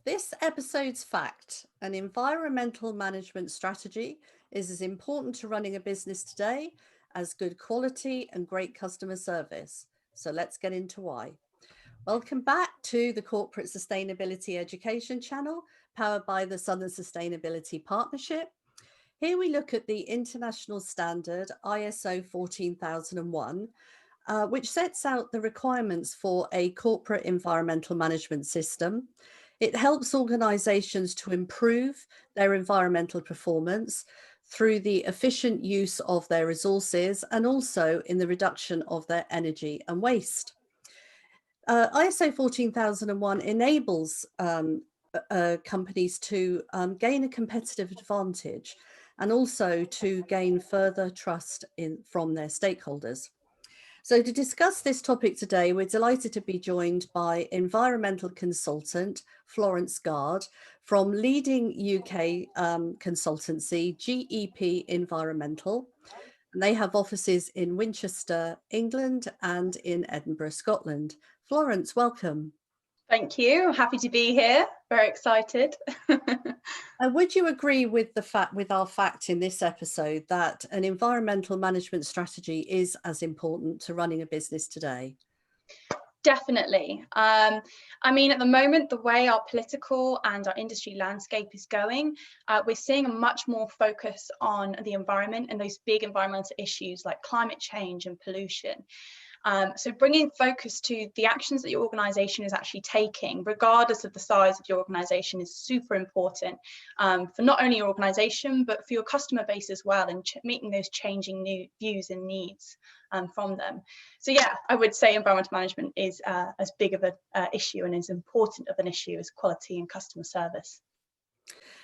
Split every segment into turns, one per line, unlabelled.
This episode's fact: an environmental management strategy is as important to running a business today as good quality and great customer service. So let's get into why. Welcome back to the Corporate Sustainability Education channel, powered by the Southern Sustainability Partnership. Here we look at the international standard ISO 14001, which sets out the requirements for a corporate environmental management system. It helps organizations to improve their environmental performance through the efficient use of their resources and also in the reduction of their energy and waste. ISO 14001 enables companies to gain a competitive advantage and also to gain further trust from their stakeholders. So to discuss this topic today, we're delighted to be joined by environmental consultant Florence Gard from leading UK consultancy GEP Environmental. And they have offices in Winchester, England, and in Edinburgh, Scotland. Florence, welcome.
Thank you. Happy to be here. Very excited.
Would you agree with our fact in this episode that an environmental management strategy is as important to running a business today?
Definitely. I mean, at the moment, the way our political and our industry landscape is going, we're seeing a much more focus on the environment and those big environmental issues like climate change and pollution. So bringing focus to the actions that your organization is actually taking, regardless of the size of your organization, is super important for not only your organization, but for your customer base as well, and meeting those changing new views and needs from them. So yeah, I would say environmental management is as big of an issue and as important of an issue as quality and customer service.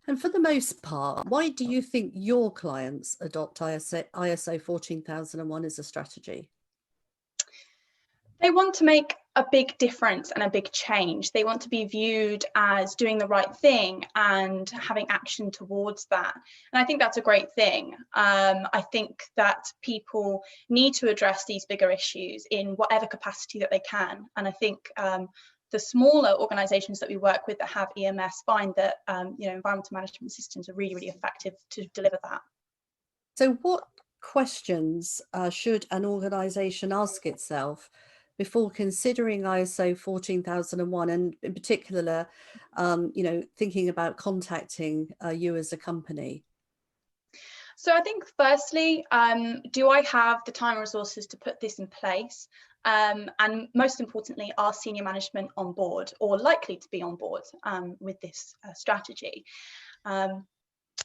And for the most part, why do you think your clients adopt ISO 14001 as a strategy?
They want to make a big difference and a big change. They want to be viewed as doing the right thing and having action towards that. And I think that's a great thing. I think that people need to address these bigger issues in whatever capacity that they can. And I think the smaller organizations that we work with that have EMS find that environmental management systems are really, really effective to deliver that.
So what questions should an organization ask itself before considering ISO 14001, and in particular, thinking about contacting you as a company?
So I think firstly, do I have the time and resources to put this in place? And most importantly, are senior management on board or likely to be on board with this strategy?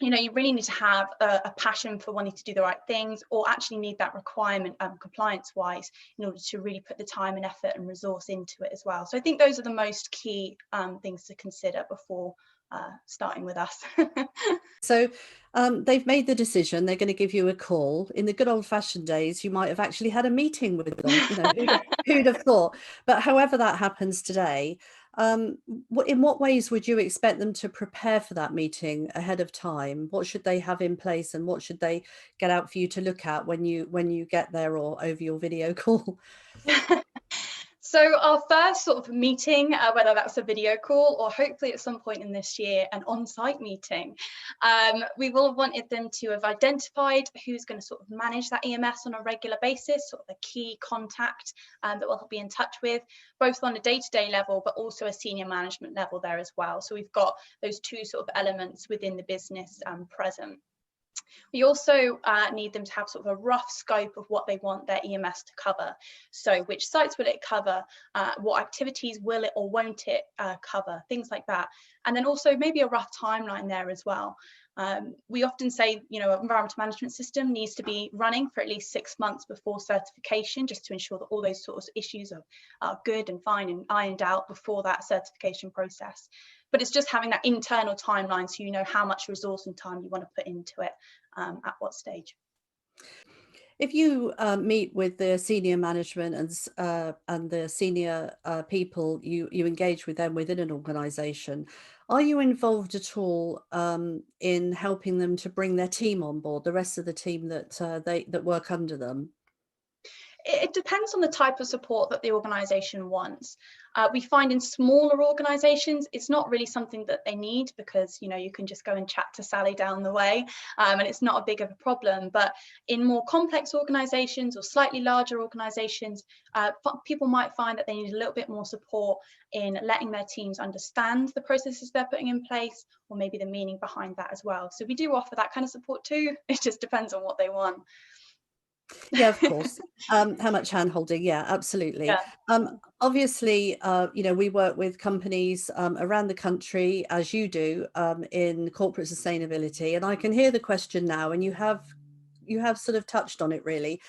You really need to have a passion for wanting to do the right things, or actually need that requirement compliance wise in order to really put the time and effort and resource into it as well. So I think those are the most key things to consider before starting with us.
So they've made the decision, they're going to give you a call. In the good old fashioned days, you might have actually had a meeting with them, who'd have thought? But however that happens today, in what ways would you expect them to prepare for that meeting ahead of time? What should they have in place, and what should they get out for you to look at when you get there or over your video call?
So our first sort of meeting, whether that's a video call or hopefully at some point in this year, an on-site meeting, we will have wanted them to have identified who's going to sort of manage that EMS on a regular basis, sort of a key contact that we'll be in touch with, both on a day-to-day level, but also a senior management level there as well. So we've got those two sort of elements within the business present. We also need them to have sort of a rough scope of what they want their EMS to cover. So which sites will it cover? What activities will it or won't it cover? Things like that. And then also maybe a rough timeline there as well. We often say, an environmental management system needs to be running for at least 6 months before certification, just to ensure that all those sorts of issues are good and fine and ironed out before that certification process. But it's just having that internal timeline so you know how much resource and time you want to put into it at what stage.
If you meet with the senior management and the senior people, you engage with them within an organisation, are you involved at all in helping them to bring their team on board, the rest of the team that work under them?
It depends on the type of support that the organisation wants. We find in smaller organisations, it's not really something that they need, because you can just go and chat to Sally down the way, and it's not a big of a problem. But in more complex organisations or slightly larger organisations, people might find that they need a little bit more support in letting their teams understand the processes they're putting in place, or maybe the meaning behind that as well. So we do offer that kind of support too. It just depends on what they want.
Yeah, of course. How much hand-holding? Yeah, absolutely.
Yeah.
Obviously, we work with companies around the country, as you do, in corporate sustainability. And I can hear the question now, and you have sort of touched on it really.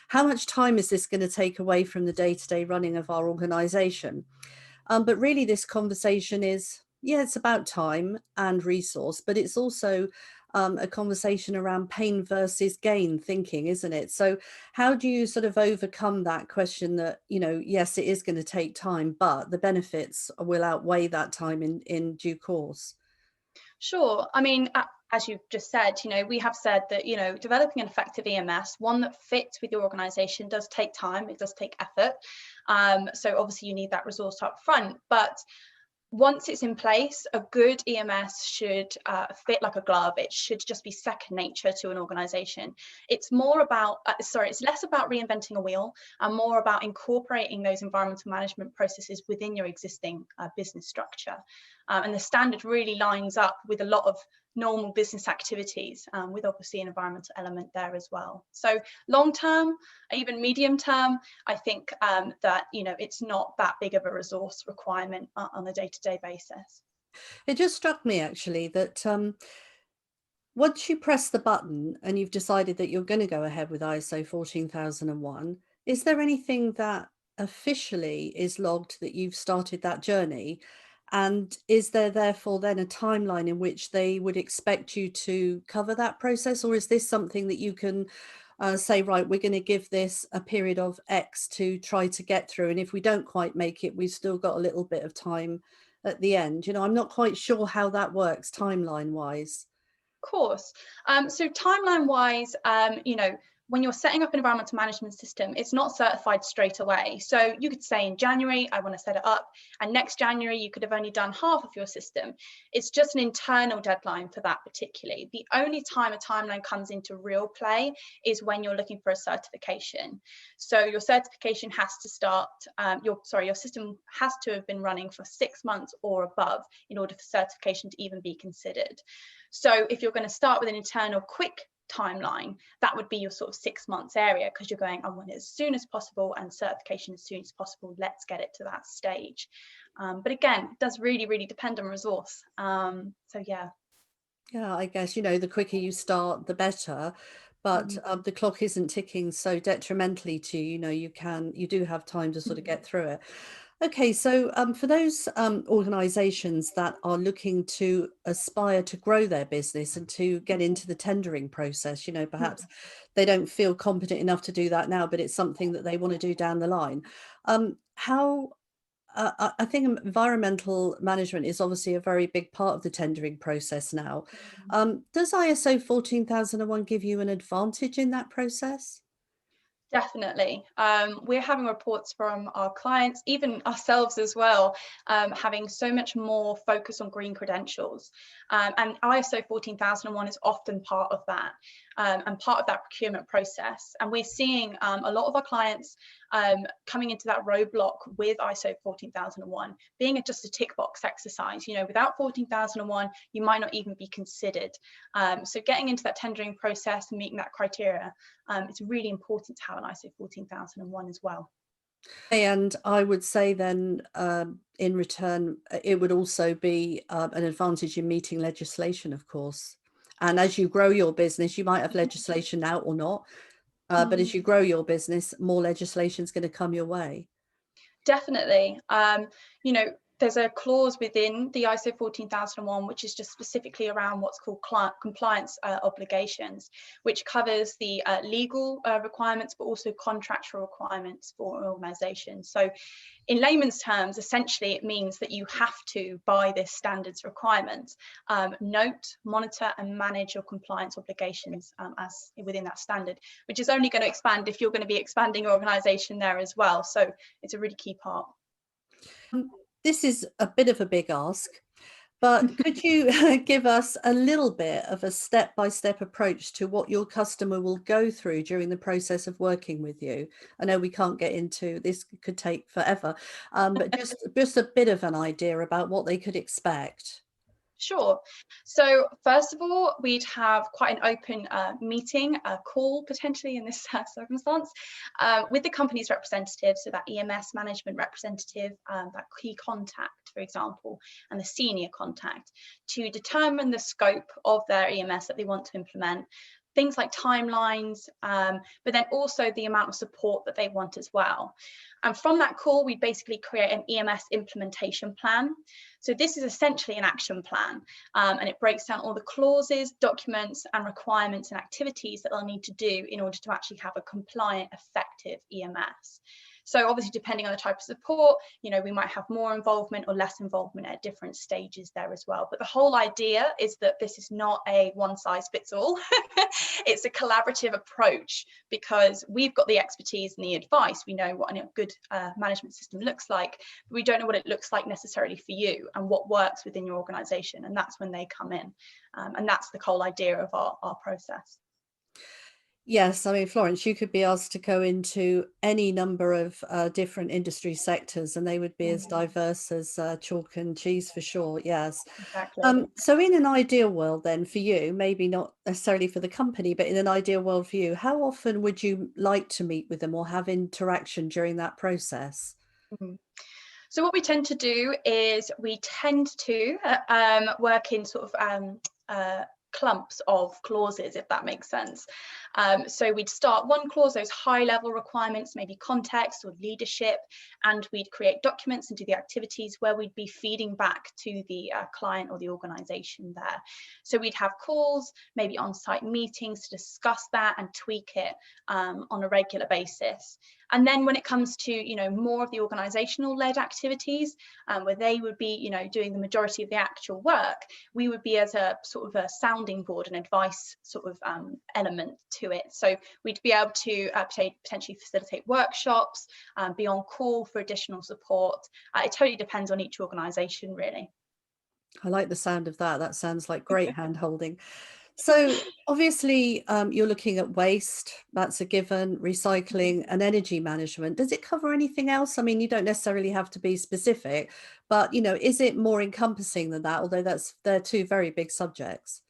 How much time is this going to take away from the day-to-day running of our organization? But really, this conversation is, yeah, it's about time and resource, but it's also a conversation around pain versus gain thinking, isn't it? So how do you sort of overcome that question that, yes, it is going to take time, but the benefits will outweigh that time in due course?
Sure. I mean, as you just said, we have said that, developing an effective EMS, one that fits with your organization, does take time, it does take effort. So obviously you need that resource up front, but once it's in place, a good EMS should fit like a glove. It should just be second nature to an organization. It's more about, it's less about reinventing a wheel and more about incorporating those environmental management processes within your existing business structure. And the standard really lines up with a lot of normal business activities, with obviously an environmental element there as well. So long term, even medium term, I think that it's not that big of a resource requirement on a day-to-day basis.
It just struck me actually that once you press the button and you've decided that you're going to go ahead with ISO 14001, is there anything that officially is logged that you've started that journey? And is there therefore then a timeline in which they would expect you to cover that process? Or is this something that you can say, right, we're going to give this a period of X to try to get through. And if we don't quite make it, we've still got a little bit of time at the end. I'm not quite sure how that works timeline wise.
Course. So timeline wise, when you're setting up an environmental management system, it's not certified straight away. So you could say in January, I want to set it up, and next January, you could have only done half of your system. It's just an internal deadline for that particularly. The only time a timeline comes into real play is when you're looking for a certification. So your certification has to start, your system has to have been running for 6 months or above in order for certification to even be considered. So if you're going to start with an internal quick timeline, that would be your sort of 6 months area, because you're going, I want it as soon as possible and certification as soon as possible. Let's get it to that stage. But again, it does really, really depend on resource. So yeah.
Yeah, I guess, the quicker you start, the better. But the clock isn't ticking so detrimentally to you. You do have time to sort of get through it. Okay, so for those organisations that are looking to aspire to grow their business and to get into the tendering process, perhaps they don't feel competent enough to do that now, but it's something that they want to do down the line. How I think environmental management is obviously a very big part of the tendering process now. Does ISO 14001 give you an advantage in that process?
Definitely. We're having reports from our clients, even ourselves as well, having so much more focus on green credentials. And ISO 14001 is often part of that, and part of that procurement process. And we're seeing a lot of our clients coming into that roadblock with ISO 14001 being just a tick box exercise. Without 14001, you might not even be considered. So getting into that tendering process and meeting that criteria, it's really important to have an ISO 14001 as well.
And I would say then, in return, it would also be an advantage in meeting legislation, of course. And as you grow your business, you might have legislation now or not, but as you grow your business, more legislation is going to come your way.
Definitely. there's a clause within the ISO 14001, which is just specifically around what's called compliance obligations, which covers the legal requirements, but also contractual requirements for an organisation. So in layman's terms, essentially, it means that you have to, by this standards requirement, note, monitor and manage your compliance obligations as within that standard, which is only going to expand if you're going to be expanding your organisation there as well. So it's a really key part.
This is a bit of a big ask, but could you give us a little bit of a step-by-step approach to what your customer will go through during the process of working with you? I know we can't get into this, could take forever, but just a bit of an idea about what they could expect.
Sure. So first of all, we'd have quite an open meeting, a call potentially in this circumstance, with the company's representative, so that EMS management representative, that key contact, for example, and the senior contact, to determine the scope of their EMS that they want to implement. Things like timelines, but then also the amount of support that they want as well. And from that call, we basically create an EMS implementation plan. So this is essentially an action plan, and it breaks down all the clauses, documents, and requirements and activities that they'll need to do in order to actually have a compliant, effective EMS. So obviously, depending on the type of support, you know, we might have more involvement or less involvement at different stages there as well. But the whole idea is that this is not a one size fits all. It's a collaborative approach, because we've got the expertise and the advice. We know what a good management system looks like, but we don't know what it looks like necessarily for you and what works within your organization. And that's when they come in. And that's the whole idea of our process.
Yes, I mean, Florence, you could be asked to go into any number of different industry sectors, and they would be as diverse as chalk and cheese for sure. Yes.
Exactly.
So in an ideal world then for you, maybe not necessarily for the company, but in an ideal world for you, how often would you like to meet with them or have interaction during that process?
Mhm. So what we tend to do is we tend to work in sort of clumps of clauses, if that makes sense. So we'd start one clause, those high level requirements, maybe context or leadership, and we'd create documents and do the activities where we'd be feeding back to the client or the organization there. So we'd have calls, maybe on-site meetings to discuss that and tweak it on a regular basis. And then when it comes to, you know, more of the organizational led activities, where they would be, you know, doing the majority of the actual work, we would be as a sort of a sounding board and advice sort of element to it. So we'd be able to potentially facilitate workshops, be on call for additional support. It totally depends on each organization, really.
I like the sound of that. That sounds like great hand holding. So obviously, you're looking at waste, that's a given, recycling and energy management. Does it cover anything else? I mean, you don't necessarily have to be specific, but you know, is it more encompassing than that? Although they're two very big subjects.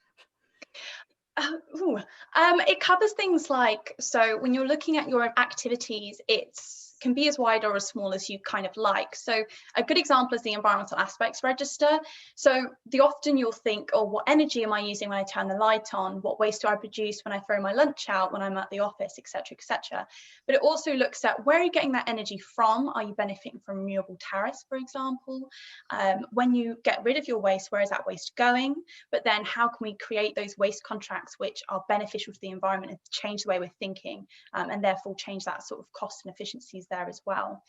It covers things like, so when you're looking at your activities, it's can be as wide or as small as you kind of like. So a good example is the environmental aspects register. So often you'll think, oh, what energy am I using when I turn the light on? What waste do I produce when I throw my lunch out, when I'm at the office, etc., etc. But it also looks at where are you getting that energy from? Are you benefiting from renewable tariffs, for example? When you get rid of your waste, where is that waste going? But then how can we create those waste contracts which are beneficial to the environment and change the way we're thinking, and therefore change that sort of cost and efficiencies there as well.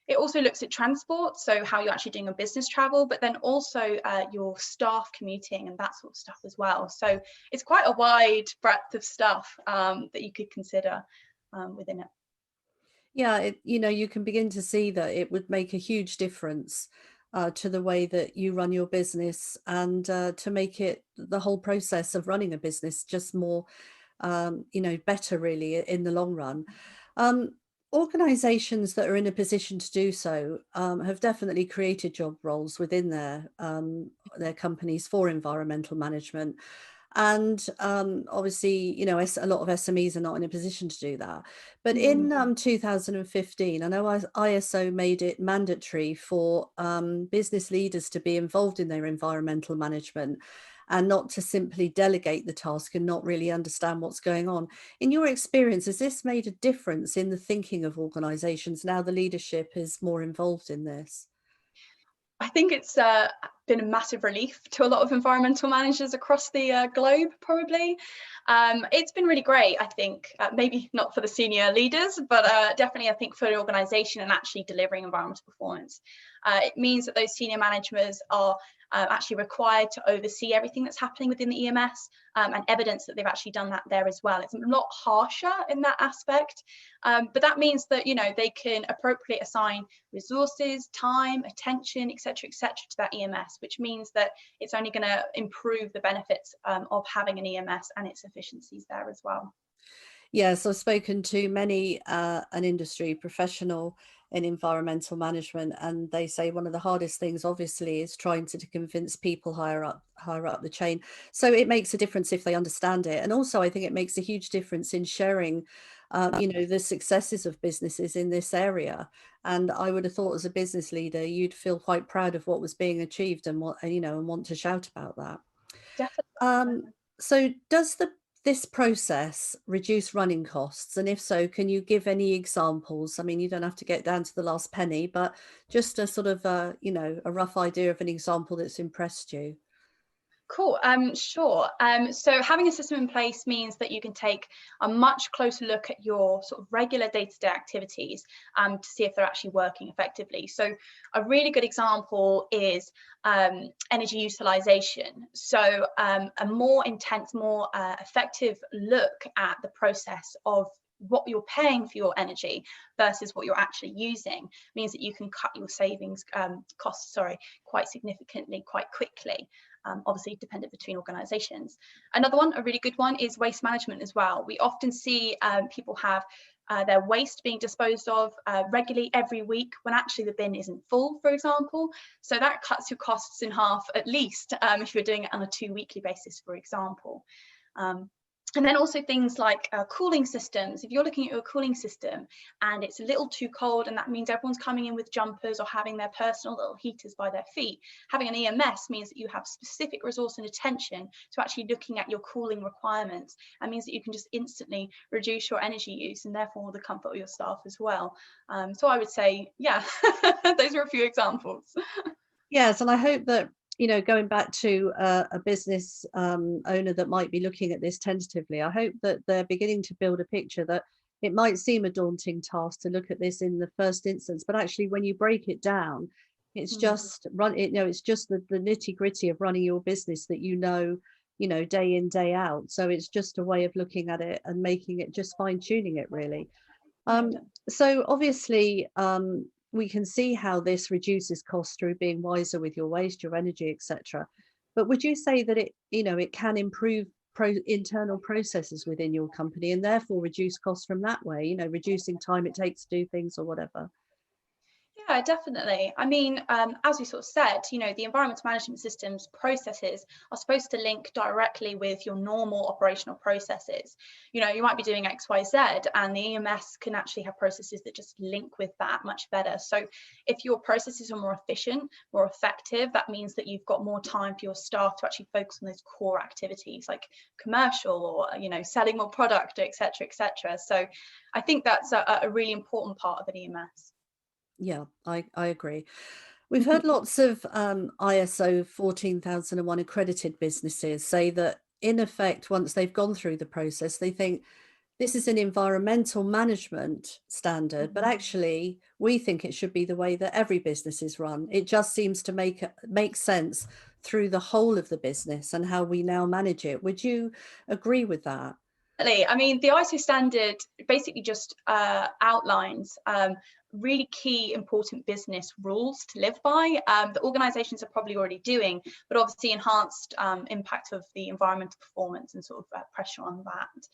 It also looks at transport, so how you're actually doing your business travel, but then also your staff commuting and that sort of stuff as well. So it's quite a wide breadth of stuff that you could consider within it.
Yeah, you know, you can begin to see that it would make a huge difference to the way that you run your business and to make it the whole process of running a business just more, you know, better really in the long run. Um, Organizations that are in a position to do so have definitely created job roles within their companies for environmental management. And obviously, you know, a lot of SMEs are not in a position to do that. But in 2015, I know ISO made it mandatory for business leaders to be involved in their environmental management and not to simply delegate the task and not really understand what's going on. In your experience, has this made a difference in the thinking of organizations now the leadership is more involved in this?
I think it's been a massive relief to a lot of environmental managers across the globe, probably. It's been really great, I think, maybe not for the senior leaders, but definitely I think for the organisation and actually delivering environmental performance. It means that those senior managers are actually required to oversee everything that's happening within the EMS, and evidence that they've actually done that there as well. It's a lot harsher in that aspect, but that means that, you know, they can appropriately assign resources, time, attention, etc., to that EMS, which means that it's only going to improve the benefits of having an EMS and its efficiencies there as well.
Yes, I've spoken to many an industry professional in environmental management, and they say one of the hardest things, obviously, is trying to convince people higher up the chain. So it makes a difference if they understand it, and also I think it makes a huge difference in sharing, you know, the successes of businesses in this area. And I would have thought, as a business leader, you'd feel quite proud of what was being achieved and what, you know, and want to shout about that.
Definitely.
So does this process reduce running costs? And if so, can you give any examples? I mean, you don't have to get down to the last penny, but just a sort of, you know, a rough idea of an example that's impressed you.
Cool. Sure. So having a system in place means that you can take a much closer look at your sort of regular day-to-day activities to see if they're actually working effectively. So a really good example is energy utilization. So a more intense, more effective look at the process of what you're paying for your energy versus what you're actually using means that you can cut your savings costs, quite significantly, quite quickly. Obviously dependent between organisations. Another one, a really good one, is waste management as well. We often see people have their waste being disposed of regularly every week when actually the bin isn't full, for example. So that cuts your costs in half at least if you're doing it on a 2 weekly basis, for example. And then also things like cooling systems. If you're looking at your cooling system and it's a little too cold, and that means everyone's coming in with jumpers or having their personal little heaters by their feet, having an EMS means that you have specific resource and attention to actually looking at your cooling requirements. That means that you can just instantly reduce your energy use and therefore the comfort of your staff as well. So I would say, yeah, those are a few examples.
Yes, and I hope that, you know, going back to a business owner that might be looking at this tentatively, I hope that they're beginning to build a picture that it might seem a daunting task to look at this in the first instance, but actually when you break it down, it's just it's just the nitty gritty of running your business that you know, day in, day out. So it's just a way of looking at it and making it, just fine tuning it really.
Yeah,
So obviously, we can see how this reduces costs through being wiser with your waste, your energy, etc. But would you say that it, you know, it can improve internal processes within your company and therefore reduce costs from that way, you know, reducing time it takes to do things or whatever?
Yeah, definitely. I mean, as we sort of said, you know, the environmental management systems processes are supposed to link directly with your normal operational processes. You know, you might be doing X, Y, Z, and the EMS can actually have processes that just link with that much better. So if your processes are more efficient, more effective, that means that you've got more time for your staff to actually focus on those core activities like commercial or, you know, selling more product, etc., etc. So I think that's a really important part of an EMS.
Yeah, I agree. We've heard lots of ISO 14001 accredited businesses say that in effect, once they've gone through the process, they think this is an environmental management standard, but actually we think it should be the way that every business is run. It just seems to make sense through the whole of the business and how we now manage it. Would you agree with that?
I mean, the ISO standard basically just outlines really key important business rules to live by that organizations are probably already doing, but obviously enhanced impact of the environmental performance and sort of pressure on that.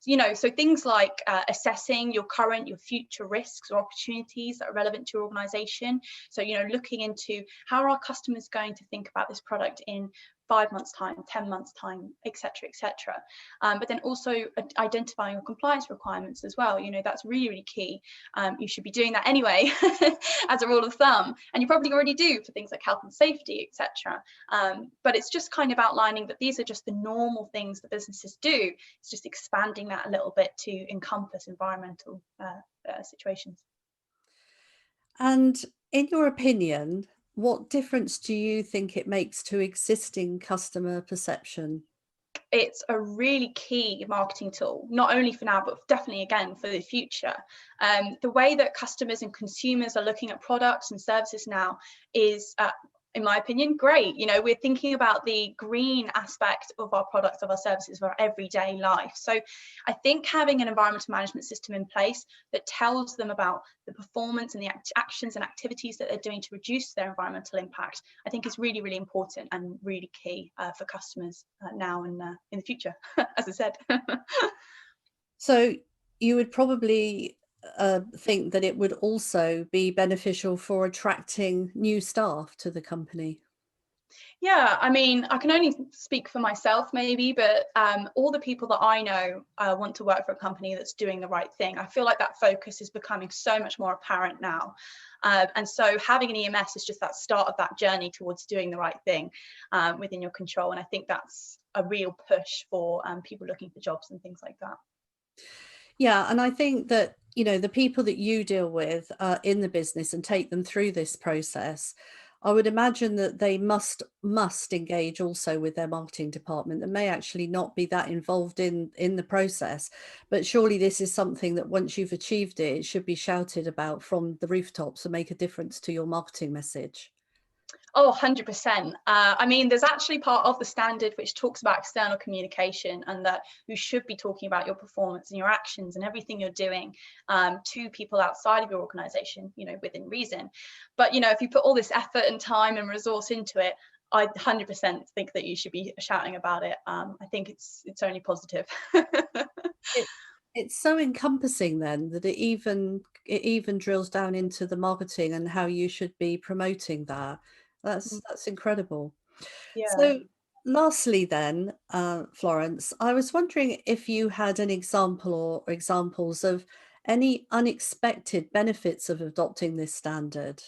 You know, so things like assessing your current, your future risks or opportunities that are relevant to your organization. So, you know, looking into how are our customers going to think about this product in 5 months time, 10 months time, etc., etc. But then also identifying your compliance requirements as well. You know, that's really, really key. You should be doing that anyway as a rule of thumb, and you probably already do for things like health and safety, etc. But it's just kind of outlining that these are just the normal things that businesses do. It's just expanding that a little bit to encompass environmental situations.
And in your opinion, what difference do you think it makes to existing customer perception?
It's a really key marketing tool, not only for now, but definitely again for the future. The way that customers and consumers are looking at products and services now is, in my opinion, great. You know, we're thinking about the green aspect of our products, of our services, of our everyday life. So I think having an environmental management system in place that tells them about the performance and the actions and activities that they're doing to reduce their environmental impact, I think is really, really important and really key for customers now and in the future, as I said.
So you would probably think that it would also be beneficial for attracting new staff to the company.
Yeah, I mean, I can only speak for myself maybe, but all the people that I know want to work for a company that's doing the right thing. I feel like that focus is becoming so much more apparent now. And so having an EMS is just that start of that journey towards doing the right thing within your control. And I think that's a real push for people looking for jobs and things like that.
Yeah, and I think that, you know, the people that you deal with in the business and take them through this process, I would imagine that they must engage also with their marketing department that may actually not be that involved in the process. But surely this is something that once you've achieved it, it should be shouted about from the rooftops and make a difference to your marketing message.
Oh, 100%. I mean, there's actually part of the standard which talks about external communication and that you should be talking about your performance and your actions and everything you're doing to people outside of your organization, you know, within reason. But, you know, if you put all this effort and time and resource into it, I 100% think that you should be shouting about it. I think it's only positive.
It it's so encompassing then that it even drills down into the marketing and how you should be promoting that. That's incredible.
Yeah.
So lastly then, Florence, I was wondering if you had an example or examples of any unexpected benefits of adopting this standard.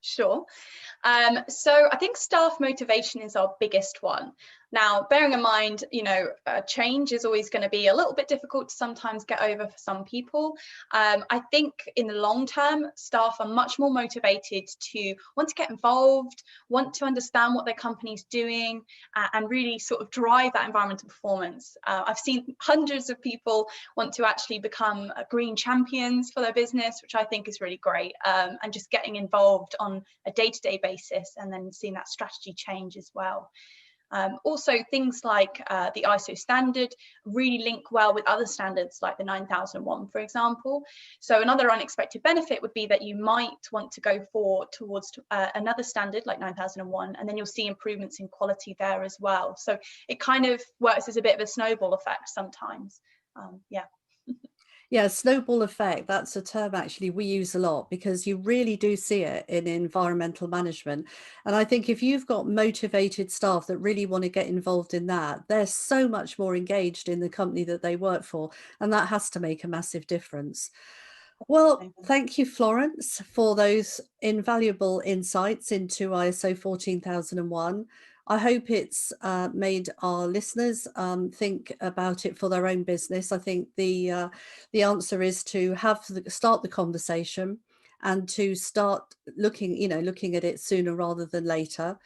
Sure. So I think staff motivation is our biggest one. Now, bearing in mind, you know, change is always going to be a little bit difficult to sometimes get over for some people. I think in the long term, staff are much more motivated to want to get involved, want to understand what their company's doing, and really sort of drive that environmental performance. I've seen hundreds of people want to actually become green champions for their business, which I think is really great, and just getting involved on a day-to-day basis and then seeing that strategy change as well. Also, things like the ISO standard really link well with other standards like the 9001, for example. So another unexpected benefit would be that you might want to go towards another standard like 9001, and then you'll see improvements in quality there as well. So it kind of works as a bit of a snowball effect sometimes. Yeah.
Yeah, snowball effect, that's a term actually we use a lot because you really do see it in environmental management. And I think if you've got motivated staff that really want to get involved in that, they're so much more engaged in the company that they work for, and that has to make a massive difference. Well, thank you, Florence, for those invaluable insights into ISO 14001. I hope it's made our listeners think about it for their own business. I think the answer is to start the conversation and to start looking at it sooner rather than later.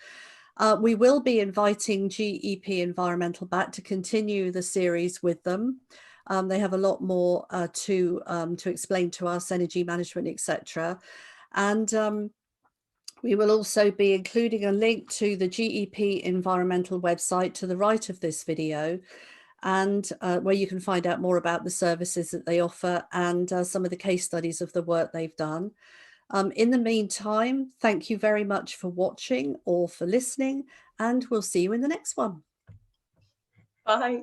We will be inviting GEP Environmental back to continue the series with them. They have a lot more to explain to us, energy management, etc. And we will also be including a link to the GEP Environmental website to the right of this video, and where you can find out more about the services that they offer and some of the case studies of the work they've done. In the meantime, thank you very much for watching or for listening, and we'll see you in the next one.
Bye.